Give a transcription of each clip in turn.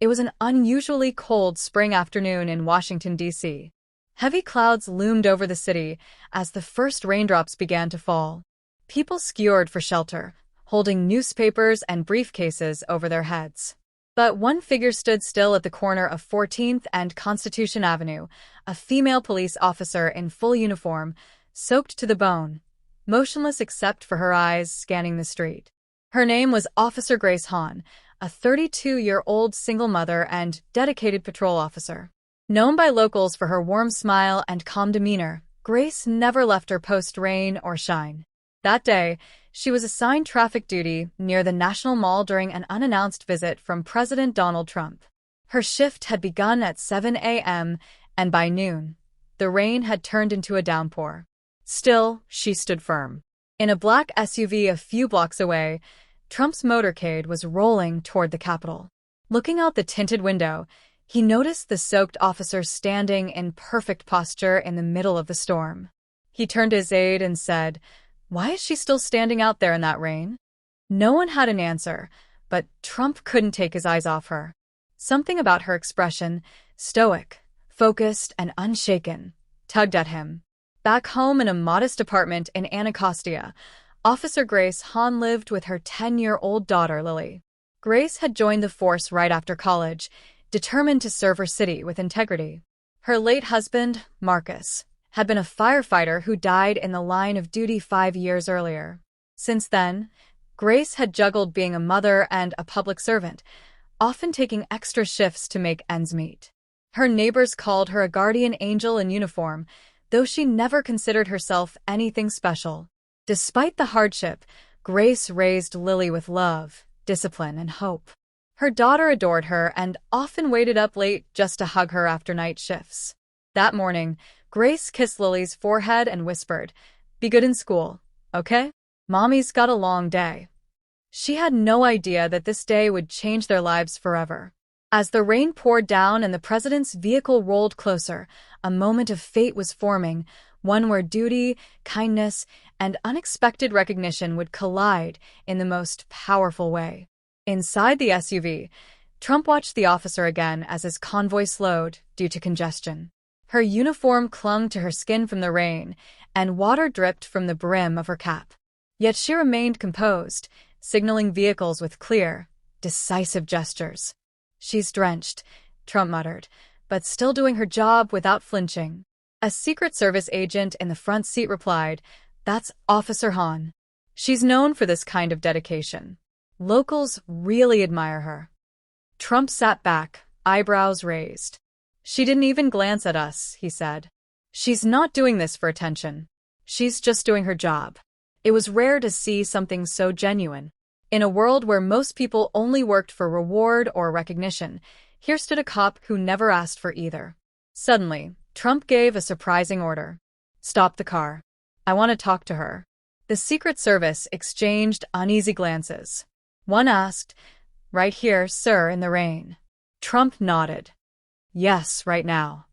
It was an unusually cold spring afternoon in Washington, D.C. Heavy clouds loomed over the city as the first raindrops began to fall. People scurried for shelter, holding newspapers and briefcases over their heads. But one figure stood still at the corner of 14th and Constitution Avenue, a female police officer in full uniform, soaked to the bone, motionless except for her eyes scanning the street. Her name was Officer Grace Hahn, a 32-year-old single mother and dedicated patrol officer. Known by locals for her warm smile and calm demeanor, Grace never left her post rain or shine. That day, she was assigned traffic duty near the National Mall during an unannounced visit from President Donald Trump. Her shift had begun at 7 a.m., and by noon, the rain had turned into a downpour. Still, she stood firm. In a black SUV a few blocks away, Trump's motorcade was rolling toward the Capitol. Looking out the tinted window, he noticed the soaked officer standing in perfect posture in the middle of the storm. He turned to his aide and said, "Why is she still standing out there in that rain?" No one had an answer, but Trump couldn't take his eyes off her. Something about her expression, stoic, focused, and unshaken, tugged at him. Back home in a modest apartment in Anacostia, Officer Grace Hahn lived with her 10-year-old daughter, Lily. Grace had joined the force right after college, determined to serve her city with integrity. Her late husband, Marcus, had been a firefighter who died in the line of duty 5 years earlier. Since then, Grace had juggled being a mother and a public servant, often taking extra shifts to make ends meet. Her neighbors called her a guardian angel in uniform, though she never considered herself anything special. Despite the hardship, Grace raised Lily with love, discipline, and hope. Her daughter adored her and often waited up late just to hug her after night shifts. That morning, Grace kissed Lily's forehead and whispered, "Be good in school, okay? Mommy's got a long day." She had no idea that this day would change their lives forever. As the rain poured down and the president's vehicle rolled closer, a moment of fate was forming, one where duty, kindness, and unexpected recognition would collide in the most powerful way. Inside the SUV, Trump watched the officer again as his convoy slowed due to congestion. Her uniform clung to her skin from the rain, and water dripped from the brim of her cap. Yet she remained composed, signaling vehicles with clear, decisive gestures. "She's drenched," Trump muttered, but still doing her job without flinching. A Secret Service agent in the front seat replied, "That's Officer Hahn. She's known for this kind of dedication. Locals really admire her." Trump sat back, eyebrows raised. "She didn't even glance at us," he said. "She's not doing this for attention. She's just doing her job." It was rare to see something so genuine. In a world where most people only worked for reward or recognition, here stood a cop who never asked for either. Suddenly, Trump gave a surprising order. "Stop the car. I want to talk to her." The Secret Service exchanged uneasy glances. One asked, "Right here, sir, in the rain?" Trump nodded. "Yes, right now."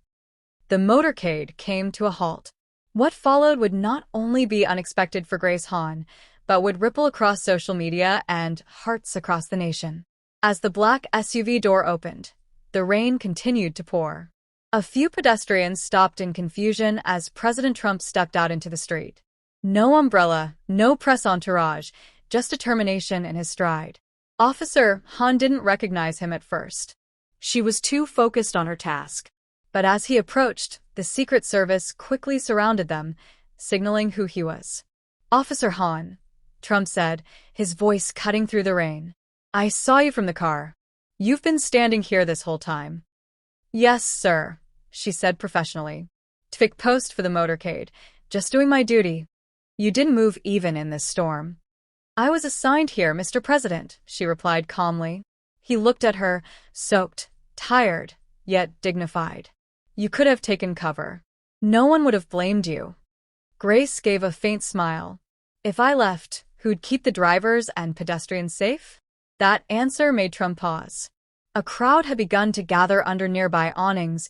The motorcade came to a halt. What followed would not only be unexpected for Grace Hahn, but would ripple across social media and hearts across the nation. As the black SUV door opened, the rain continued to pour. A few pedestrians stopped in confusion as President Trump stepped out into the street. No umbrella, no press entourage, just determination in his stride. Officer Hahn didn't recognize him at first. She was too focused on her task. But as he approached, the Secret Service quickly surrounded them, signaling who he was. "Officer Hahn," Trump said, his voice cutting through the rain. "I saw you from the car. You've been standing here this whole time." "Yes, sir," she said professionally. "Twick post for the motorcade. Just doing my duty." "You didn't move even in this storm." "I was assigned here, Mr. President," she replied calmly. He looked at her, soaked, tired, yet dignified. "You could have taken cover. No one would have blamed you." Grace gave a faint smile. "If I left, who'd keep the drivers and pedestrians safe?" That answer made Trump pause. A crowd had begun to gather under nearby awnings,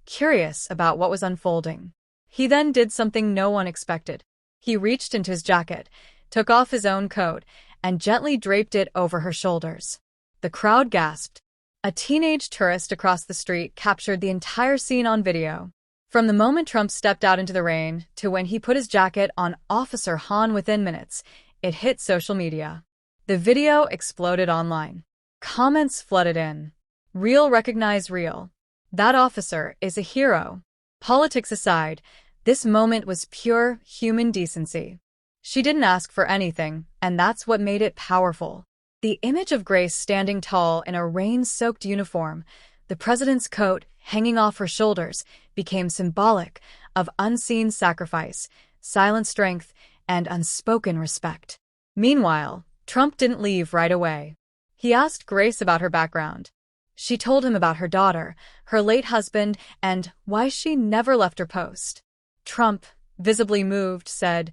curious about what was unfolding. He then did something no one expected. He reached into his jacket, took off his own coat, and gently draped it over her shoulders. The crowd gasped. A teenage tourist across the street captured the entire scene on video. From the moment Trump stepped out into the rain to when he put his jacket on Officer Han within minutes, it hit social media. The video exploded online. Comments flooded in. Real recognize real. That officer is a hero. Politics aside, this moment was pure human decency. She didn't ask for anything, and that's what made it powerful. The image of Grace standing tall in a rain-soaked uniform, the president's coat hanging off her shoulders, became symbolic of unseen sacrifice, silent strength, and unspoken respect. Meanwhile, Trump didn't leave right away. He asked Grace about her background. She told him about her daughter, her late husband, and why she never left her post. Trump, visibly moved, said,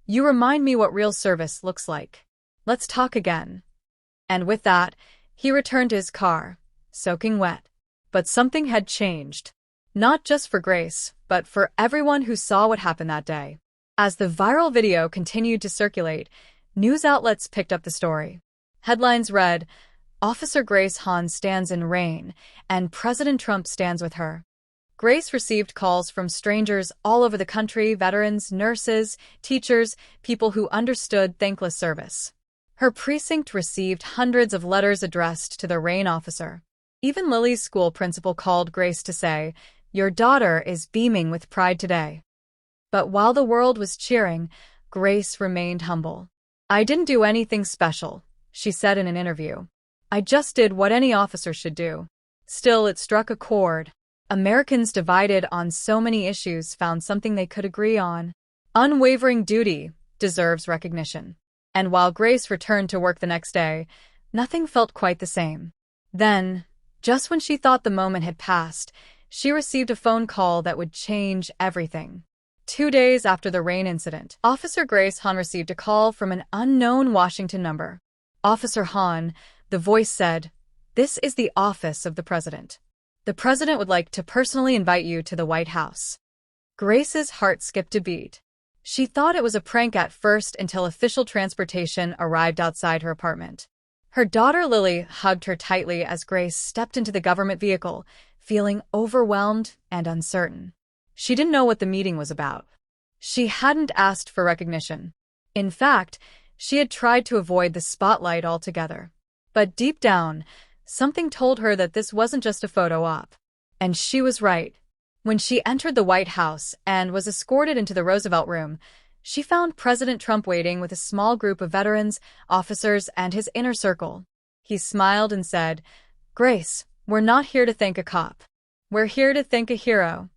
"You remind me what real service looks like. Let's talk again." And with that, he returned to his car, soaking wet. But something had changed. Not just for Grace, but for everyone who saw what happened that day. As the viral video continued to circulate, news outlets picked up the story. Headlines read, "Officer Grace Han stands in rain, and President Trump stands with her." Grace received calls from strangers all over the country, veterans, nurses, teachers, people who understood thankless service. Her precinct received hundreds of letters addressed to the RAIN officer. Even Lily's school principal called Grace to say, "Your daughter is beaming with pride today." But while the world was cheering, Grace remained humble. "I didn't do anything special," she said in an interview. "I just did what any officer should do." Still, it struck a chord. Americans divided on so many issues found something they could agree on. Unwavering duty deserves recognition. And while Grace returned to work the next day, nothing felt quite the same. Then, just when she thought the moment had passed, she received a phone call that would change everything. 2 days after the rain incident, Officer Grace Han received a call from an unknown Washington number. "Officer Han," the voice said, "this is the office of the president. The president would like to personally invite you to the White House." Grace's heart skipped a beat. She thought it was a prank at first until official transportation arrived outside her apartment. Her daughter Lily hugged her tightly as Grace stepped into the government vehicle, feeling overwhelmed and uncertain. She didn't know what the meeting was about. She hadn't asked for recognition. In fact, she had tried to avoid the spotlight altogether. But deep down, something told her that this wasn't just a photo op. And she was right. When she entered the White House and was escorted into the Roosevelt Room, she found President Trump waiting with a small group of veterans, officers, and his inner circle. He smiled and said, "Grace, we're not here to thank a cop. We're here to thank a hero."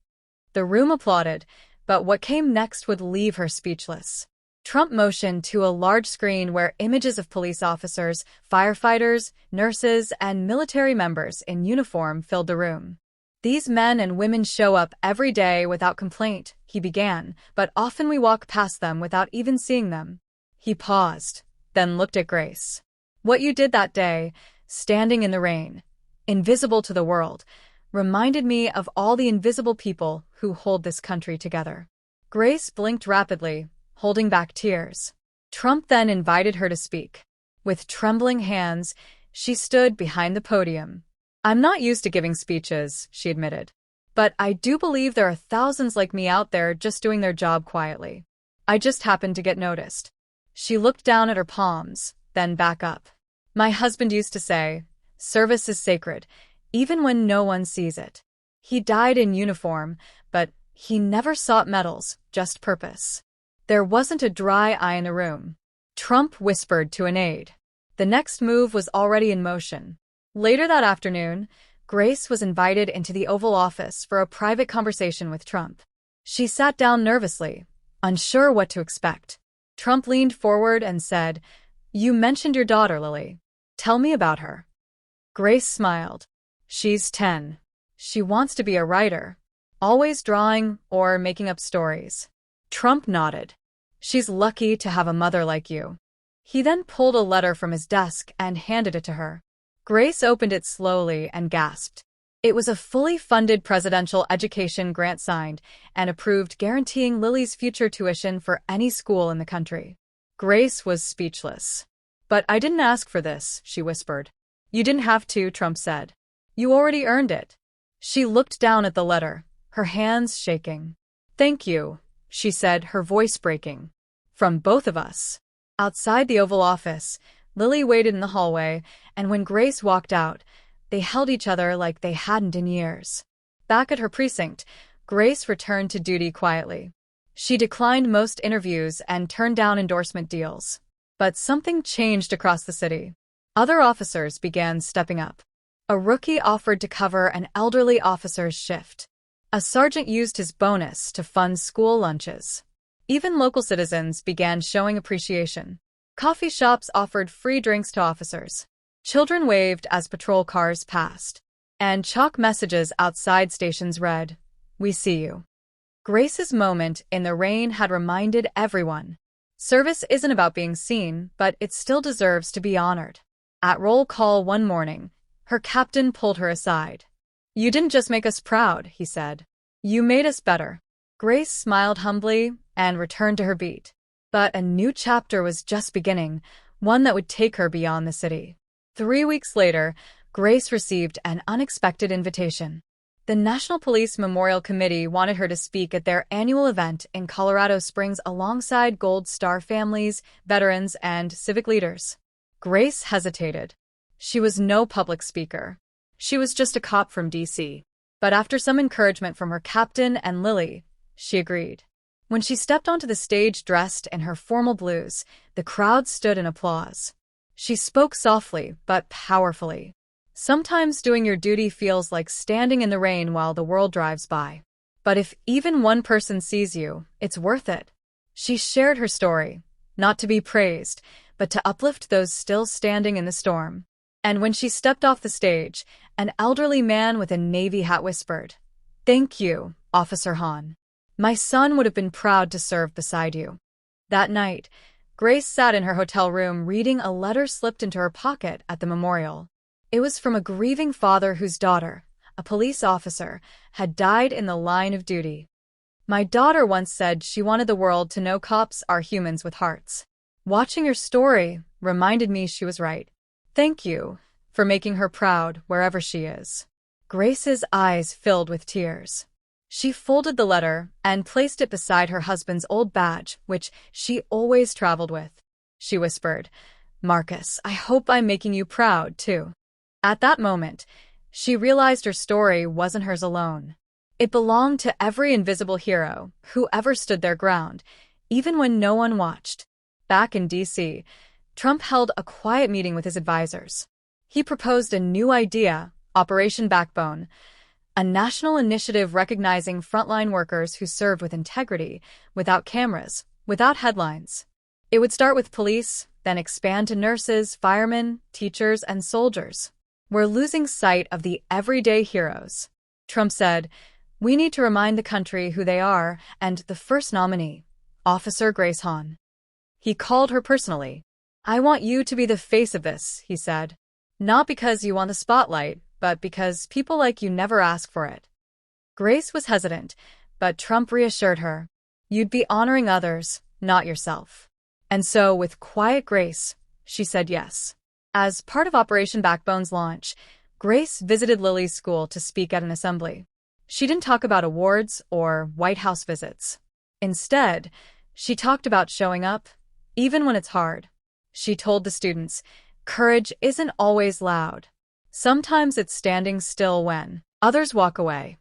The room applauded, but what came next would leave her speechless. Trump motioned to a large screen where images of police officers, firefighters, nurses, and military members in uniform filled the room. "These men and women show up every day without complaint," he began, "but often we walk past them without even seeing them." He paused, then looked at Grace. "What you did that day, standing in the rain, invisible to the world, reminded me of all the invisible people who hold this country together." Grace blinked rapidly, holding back tears. Trump then invited her to speak. With trembling hands, she stood behind the podium. "I'm not used to giving speeches," she admitted. "But I do believe there are thousands like me out there just doing their job quietly. I just happened to get noticed." She looked down at her palms, then back up. "My husband used to say, 'Service is sacred, even when no one sees it.' He died in uniform, but he never sought medals, just purpose." There wasn't a dry eye in the room. Trump whispered to an aide. The next move was already in motion. Later that afternoon, Grace was invited into the Oval Office for a private conversation with Trump. She sat down nervously, unsure what to expect. Trump leaned forward and said, "You mentioned your daughter, Lily. Tell me about her." Grace smiled. "She's 10. She wants to be a writer, always drawing or making up stories." Trump nodded. "She's lucky to have a mother like you." He then pulled a letter from his desk and handed it to her. Grace opened it slowly and gasped. It was a fully funded presidential education grant signed and approved, guaranteeing Lily's future tuition for any school in the country. Grace was speechless. "But I didn't ask for this," she whispered. "You didn't have to," Trump said. You already earned it. She looked down at the letter, her hands shaking. Thank you, she said, her voice breaking. From both of us. Outside the Oval Office, Lily waited in the hallway, and when Grace walked out, they held each other like they hadn't in years. Back at her precinct, Grace returned to duty quietly. She declined most interviews and turned down endorsement deals. But something changed across the city. Other officers began stepping up. A rookie offered to cover an elderly officer's shift. A sergeant used his bonus to fund school lunches. Even local citizens began showing appreciation. Coffee shops offered free drinks to officers. Children waved as patrol cars passed. And chalk messages outside stations read, "We see you." Grace's moment in the rain had reminded everyone. Service isn't about being seen, but it still deserves to be honored. At roll call one morning, her captain pulled her aside. "You didn't just make us proud," he said. "You made us better." Grace smiled humbly and returned to her beat. But a new chapter was just beginning, one that would take her beyond the city. 3 weeks later, Grace received an unexpected invitation. The National Police Memorial Committee wanted her to speak at their annual event in Colorado Springs alongside Gold Star families, veterans, and civic leaders. Grace hesitated. She was no public speaker. She was just a cop from D.C. But after some encouragement from her captain and Lily, she agreed. When she stepped onto the stage dressed in her formal blues, the crowd stood in applause. She spoke softly but powerfully. Sometimes doing your duty feels like standing in the rain while the world drives by. But if even one person sees you, it's worth it. She shared her story, not to be praised, but to uplift those still standing in the storm. And when she stepped off the stage, an elderly man with a Navy hat whispered, "Thank you, Officer Hahn. My son would have been proud to serve beside you." That night, Grace sat in her hotel room reading a letter slipped into her pocket at the memorial. It was from a grieving father whose daughter, a police officer, had died in the line of duty. "My daughter once said she wanted the world to know cops are humans with hearts. Watching your story reminded me she was right. Thank you for making her proud wherever she is." Grace's eyes filled with tears. She folded the letter and placed it beside her husband's old badge, which she always traveled with. She whispered, "Marcus, I hope I'm making you proud, too." At that moment, she realized her story wasn't hers alone. It belonged to every invisible hero who ever stood their ground, even when no one watched. Back in D.C., Trump held a quiet meeting with his advisors. He proposed a new idea, Operation Backbone, a national initiative recognizing frontline workers who served with integrity, without cameras, without headlines. It would start with police, then expand to nurses, firemen, teachers, and soldiers. "We're losing sight of the everyday heroes," Trump said. "We need to remind the country who they are," and the first nominee, Officer Grace Hahn. He called her personally. "I want you to be the face of this," he said. "Not because you want the spotlight, but because people like you never ask for it." Grace was hesitant, but Trump reassured her. "You'd be honoring others, not yourself." And so, with quiet grace, she said yes. As part of Operation Backbone's launch, Grace visited Lily's school to speak at an assembly. She didn't talk about awards or White House visits. Instead, she talked about showing up, even when it's hard. She told the students, courage isn't always loud. Sometimes it's standing still when others walk away.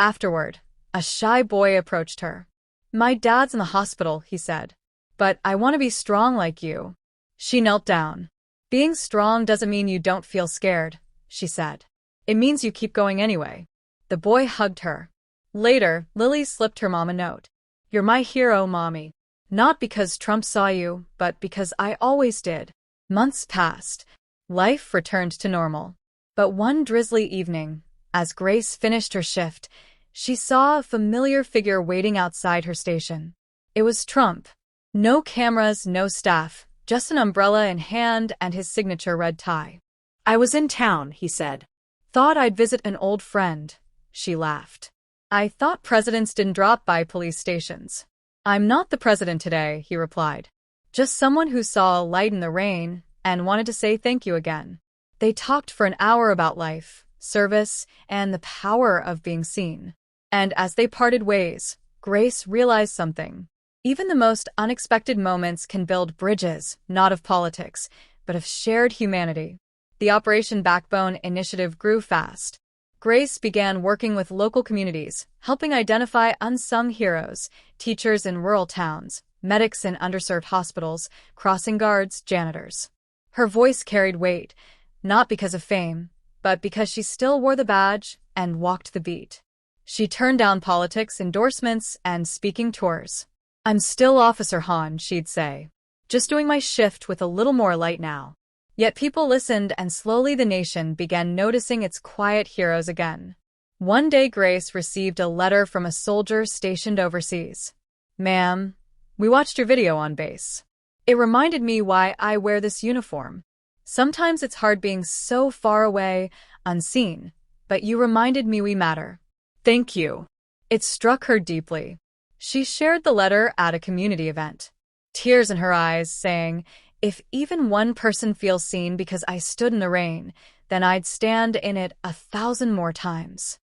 Afterward, a shy boy approached her. "My dad's in the hospital," he said. "But I want to be strong like you." She knelt down. "Being strong doesn't mean you don't feel scared," she said. "It means you keep going anyway." The boy hugged her. Later, Lily slipped her mom a note. "You're my hero, Mommy. Not because Trump saw you, but because I always did." Months passed. Life returned to normal. But one drizzly evening, as Grace finished her shift, she saw a familiar figure waiting outside her station. It was Trump. No cameras, no staff, just an umbrella in hand and his signature red tie. "I was in town," he said. "Thought I'd visit an old friend." She laughed. "I thought presidents didn't drop by police stations." "I'm not the president today," he replied. "Just someone who saw a light in the rain and wanted to say thank you again." They talked for an hour about life, service, and the power of being seen. And as they parted ways, Grace realized something. Even the most unexpected moments can build bridges, not of politics, but of shared humanity. The Operation Backbone initiative grew fast. Grace began working with local communities, helping identify unsung heroes, teachers in rural towns, medics in underserved hospitals, crossing guards, janitors. Her voice carried weight, not because of fame, but because she still wore the badge and walked the beat. She turned down politics, endorsements, and speaking tours. "I'm still Officer Han," she'd say. "Just doing my shift with a little more light now." Yet people listened, and slowly the nation began noticing its quiet heroes again. One day Grace received a letter from a soldier stationed overseas. "Ma'am, we watched your video on base. It reminded me why I wear this uniform. Sometimes it's hard being so far away, unseen, but you reminded me we matter. Thank you." It struck her deeply. She shared the letter at a community event, tears in her eyes, saying, "If even one person feels seen because I stood in the rain, then I'd stand in it 1,000 more times."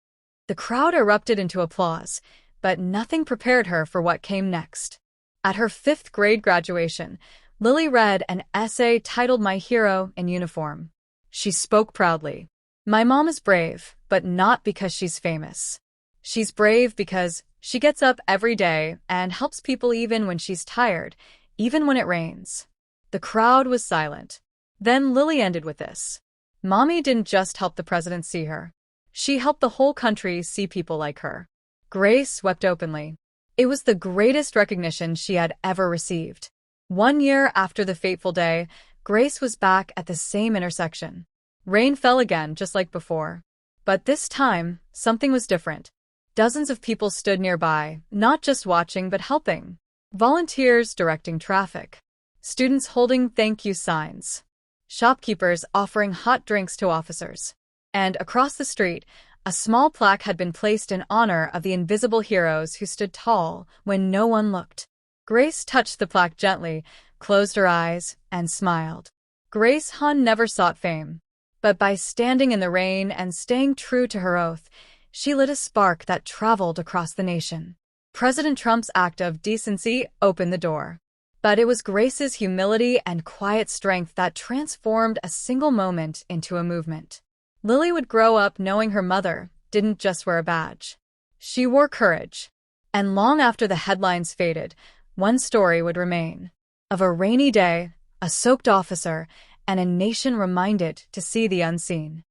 The crowd erupted into applause, but nothing prepared her for what came next. At her 5th grade graduation, Lily read an essay titled "My Hero in Uniform." She spoke proudly. "My mom is brave, but not because she's famous. She's brave because she gets up every day and helps people even when she's tired, even when it rains." The crowd was silent. Then Lily ended with this: "Mommy didn't just help the president see her. She helped the whole country see people like her." Grace wept openly. It was the greatest recognition she had ever received. 1 year after the fateful day, Grace was back at the same intersection. Rain fell again, just like before. But this time, something was different. Dozens of people stood nearby, not just watching but helping. Volunteers directing traffic. Students holding thank you signs. Shopkeepers offering hot drinks to officers. And across the street, a small plaque had been placed in honor of the invisible heroes who stood tall when no one looked. Grace touched the plaque gently, closed her eyes, and smiled. Grace Han never sought fame. But by standing in the rain and staying true to her oath, she lit a spark that traveled across the nation. President Trump's act of decency opened the door. But it was Grace's humility and quiet strength that transformed a single moment into a movement. Lily would grow up knowing her mother didn't just wear a badge. She wore courage. And long after the headlines faded, one story would remain. Of a rainy day, a soaked officer, and a nation reminded to see the unseen.